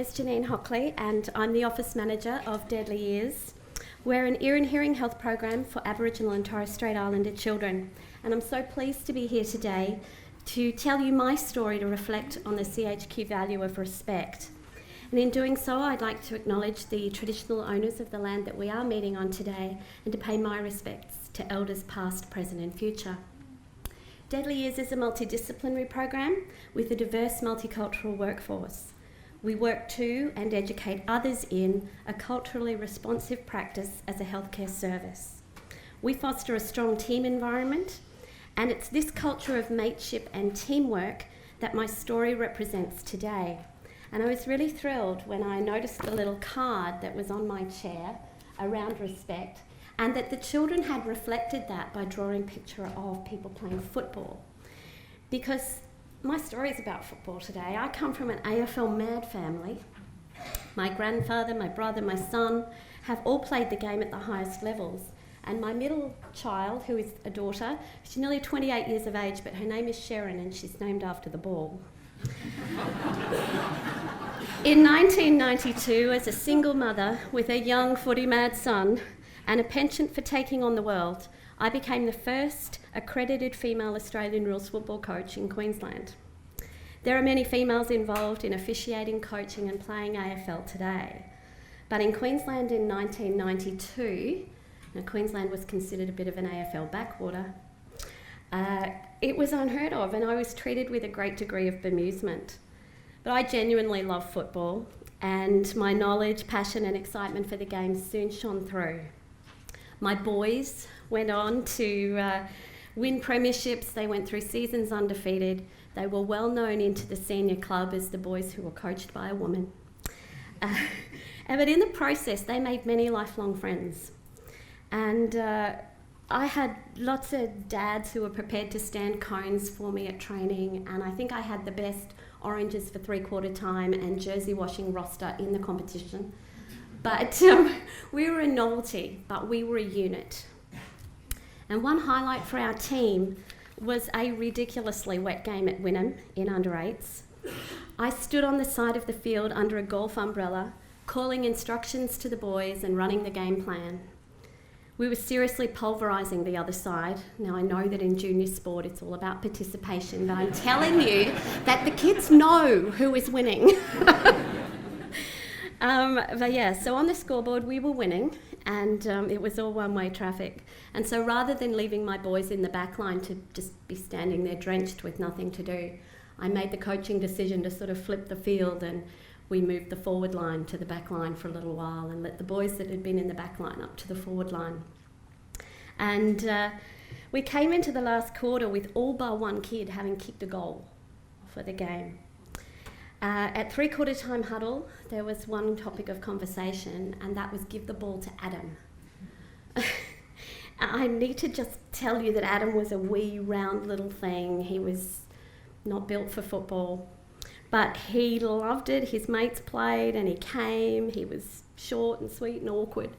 is Janine Hockley and I'm the Office Manager of Deadly Ears. We're an ear and hearing health program for Aboriginal and Torres Strait Islander children, and I'm so pleased to be here today to tell you my story to reflect on the CHQ value of respect. And in doing so, I'd like to acknowledge the traditional owners of the land that we are meeting on today and to pay my respects to elders past, present and future. Deadly Ears is a multidisciplinary program with a diverse multicultural workforce. We work to and educate others in a culturally responsive practice as a healthcare service. We foster a strong team environment, and it's this culture of mateship and teamwork that my story represents today. And I was really thrilled when I noticed the little card that was on my chair around respect, and that the children had reflected that by drawing a picture of people playing football. Because my story is about football today. I come from an AFL mad family. My grandfather, my brother, my son have all played the game at the highest levels. And my middle child, who is a daughter, she's nearly 28 years of age, but her name is Sharon and she's named after the ball. In 1992, as a single mother with a young footy-mad son and a penchant for taking on the world, I became the first accredited female Australian rules football coach in Queensland. There are many females involved in officiating, coaching and playing AFL today. But in Queensland in 1992, now Queensland was considered a bit of an AFL backwater, it was unheard of, and I was treated with a great degree of bemusement. But I genuinely love football, and my knowledge, passion and excitement for the game soon shone through. My boys went on to win premierships. They went through seasons undefeated. They were well known into the senior club as the boys who were coached by a woman. But in the process, they made many lifelong friends. And I had lots of dads who were prepared to stand cones for me at training, and I think I had the best oranges for three-quarter time and jersey washing roster in the competition. But we were a novelty, but we were a unit. And one highlight for our team was a ridiculously wet game at Wynnum in under-8s. I stood on the side of the field under a golf umbrella, calling instructions to the boys and running the game plan. We were seriously pulverising the other side. Now, I know that in junior sport it's all about participation, but I'm telling you that the kids know who is winning. But yeah, so on the scoreboard we were winning, and it was all one-way traffic. And so rather than leaving my boys in the back line to just be standing there drenched with nothing to do, I made the coaching decision to sort of flip the field, and we moved the forward line to the back line for a little while and let the boys that had been in the back line up to the forward line. And we came into the last quarter with all but one kid having kicked a goal for the game. At three-quarter time huddle, there was one topic of conversation, and that was give the ball to Adam. I need to just tell you that Adam was a wee, round little thing. He was not built for football, but he loved it. His mates played and he came. He was short and sweet and awkward.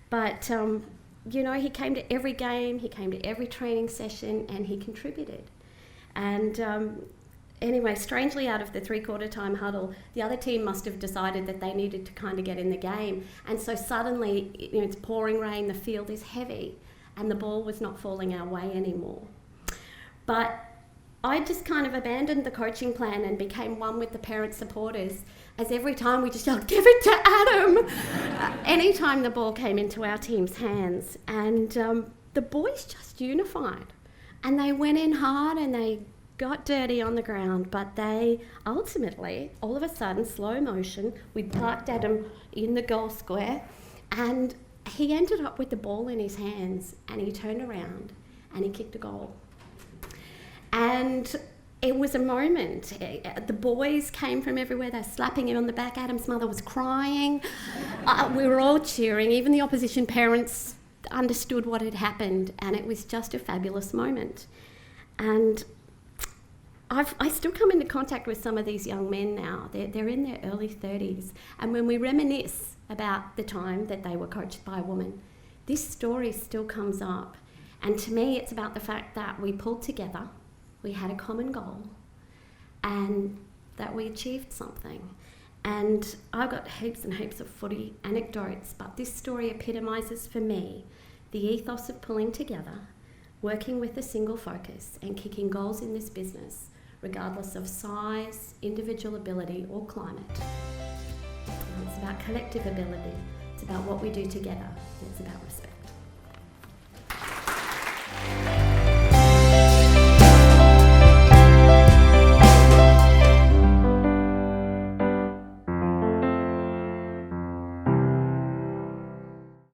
But, you know, he came to every game, he came to every training session, and he contributed. And anyway, strangely, out of the three-quarter time huddle, the other team must have decided that they needed to kind of get in the game. And so suddenly, you know, it's pouring rain, the field is heavy, and the ball was not falling our way anymore. But I just kind of abandoned the coaching plan and became one with the parent supporters, as every time we just yelled, "Give it to Adam!" Anytime the ball came into our team's hands. And the boys just unified. And they went in hard and they got dirty on the ground, but they ultimately, all of a sudden, slow motion, we parked Adam in the goal square, and he ended up with the ball in his hands, and he turned around and he kicked a goal. And it was a moment. The boys came from everywhere. They were slapping him on the back. Adam's mother was crying. We were all cheering. Even the opposition parents understood what had happened, and it was just a fabulous moment. And I still come into contact with some of these young men now. They're in their early 30s. And when we reminisce about the time that they were coached by a woman, this story still comes up. And to me, it's about the fact that we pulled together, we had a common goal, and that we achieved something. And I've got heaps and heaps of footy anecdotes, but this story epitomises for me the ethos of pulling together, working with a single focus, and kicking goals in this business, regardless of size, individual ability, or climate. It's about collective ability. It's about what we do together. It's about respect.